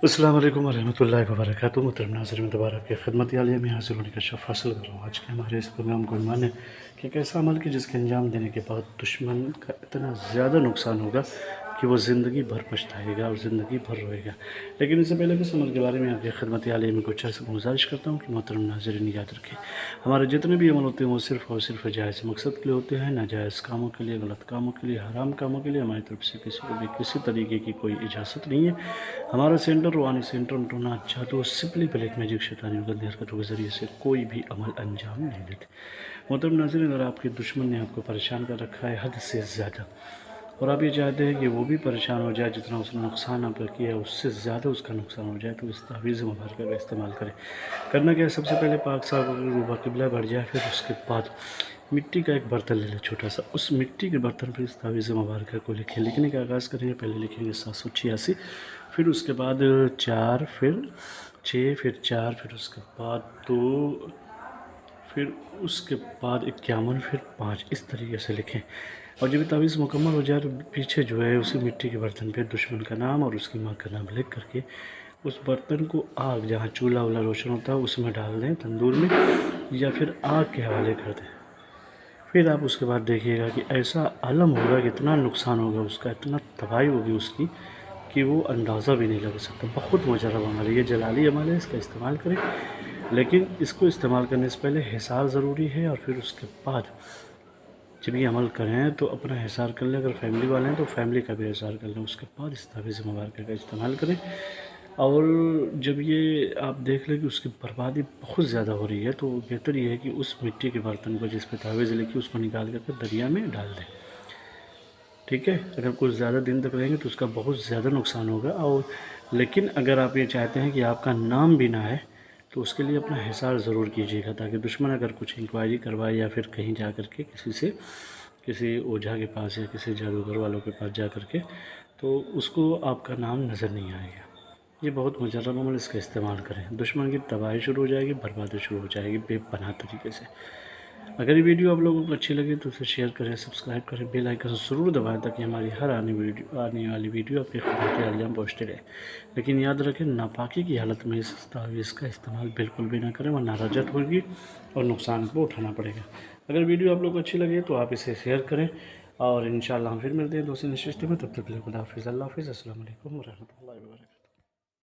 السلام علیکم ورحمۃ اللہ وبرکاتہ۔ محترم ناظرین دوبارہ آپ کی خدمت عالیہ میں حاصل ہونے کا شرف حاصل کر رہا ہوں۔ آج کے ہمارے اس پروگرام کو عنوان ہے کہ ایک ایسا عمل کہ جس کے انجام دینے کے بعد دشمن کا اتنا زیادہ نقصان ہوگا کہ وہ زندگی بھر پچھتائے گا اور زندگی بھر روئے گا۔ لیکن اس سے پہلے اس عمل کے بارے میں آپ کی خدمت عالیہ میں کچھ ایسا گزارش کرتا ہوں کہ محترم ناظرین یاد رکھیں، ہمارے جتنے بھی عمل ہوتے ہیں وہ صرف اور صرف جائز مقصد کے لیے ہوتے ہیں، ناجائز کاموں کے لیے، غلط کاموں کے لیے، حرام کاموں کے لیے ہماری طرف سے کسی کو بھی کسی طریقے کی کوئی اجازت نہیں ہے۔ ہمارا سینٹر روحانی سینٹر ٹونا جادو سپلی بلیک میجک شیطانی گندی حرکتوں کے ذریعے سے کوئی بھی عمل انجام نہیں دیتے۔ محترم ناظرین، اگر آپ کے دشمن نے آپ کو پریشان کر رکھا ہے حد سے زیادہ، اور آپ یہ چاہتے ہیں کہ وہ بھی پریشان ہو جائے، جتنا اس نے نقصان آپ کا کیا ہے اس سے زیادہ اس کا نقصان ہو جائے، تو اس تعویذ مبارکہ کا استعمال کریں۔ کرنا کیا ہے، سب سے پہلے پاک صاف روبہ قبلہ بڑھ جائے، پھر اس کے بعد مٹی کا ایک برتن لے لیں چھوٹا سا، اس مٹی کے برتن پہ اس تعویذ مبارکہ کو لکھیں۔ لکھنے کا آغاز کریں گے، پہلے لکھیں گے 786، پھر اس کے بعد 4، پھر 6، پھر 4، پھر اس کے بعد 2، پھر اس کے بعد 51، پھر 5، اس طریقے سے لکھیں۔ اور جب یہ تعویذ مکمل ہو جائے تو پیچھے جو ہے اسی مٹی کے برتن پہ دشمن کا نام اور اس کی ماں کا نام لکھ کر کے اس برتن کو آگ، جہاں چولہا وولہا روشن ہوتا ہے اس میں ڈال دیں، تندور میں، یا پھر آگ کے حوالے کر دیں۔ پھر آپ اس کے بعد دیکھیے گا کہ ایسا عالم ہوگا کہ اتنا نقصان ہوگا اس کا، اتنا تباہی ہوگی اس کی کہ وہ اندازہ بھی نہیں لگا سکتا۔ بہت مجرب عمل ہے یہ، جلالی عمل ہے، اس کا استعمال کریں، لیکن اس کو استعمال کرنے سے پہلے حصار ضروری ہے، اور پھر اس کے بعد جب یہ عمل کریں تو اپنا حصار کر لیں، اگر فیملی والے ہیں تو فیملی کا بھی حصار کر لیں، اس کے بعد اس تعویذ مبارکہ کا استعمال کریں۔ اور جب یہ آپ دیکھ لیں کہ اس کی بربادی بہت زیادہ ہو رہی ہے تو بہتر یہ ہے کہ اس مٹی کے برتن کو جس پہ تعویذ لکھی اس کو نکال کر دریا میں ڈال دیں، ٹھیک ہے۔ اگر کچھ زیادہ دن تک رہیں گے تو اس کا بہت زیادہ نقصان ہوگا، اور لیکن اگر آپ یہ چاہتے ہیں کہ آپ کا نام بھی نہ ہے تو اس کے لیے اپنا حصار ضرور کیجیے گا، تاکہ دشمن اگر کچھ انکوائری کروائے یا پھر کہیں جا کر کے کسی اوجھا کے پاس یا کسی جادوگر والوں کے پاس جا کر کے، تو اس کو آپ کا نام نظر نہیں آئے گا۔ یہ بہت مجرب عمل، اس کا استعمال کریں، دشمن کی تباہی شروع ہو جائے گی، بربادی شروع ہو جائے گی بے پناہ طریقے سے۔ اگر یہ ویڈیو آپ لوگوں کو اچھی لگے تو اسے شیئر کریں، سبسکرائب کریں، بیل آئیکن ضرور دبائیں تاکہ ہماری ہر آنے والی ویڈیو آپ کی خدمت عالیہ میں پہنچتی رہے۔ لیکن یاد رکھیں، ناپاکی کی حالت میں اس تعویذ کا استعمال بالکل بھی نہ کریں، ورنہ رجعت ہوگی اور نقصان کو اٹھانا پڑے گا۔ اگر ویڈیو آپ لوگ کو اچھی لگے تو آپ اسے شیئر کریں، اور انشاءاللہ ہم پھر ملتے ہیں دوسری نشست میں، تب تک کے لیے خدا حافظ، اللہ حافظ، السلام علیکم ورحمۃ اللہ وبرکاتہ۔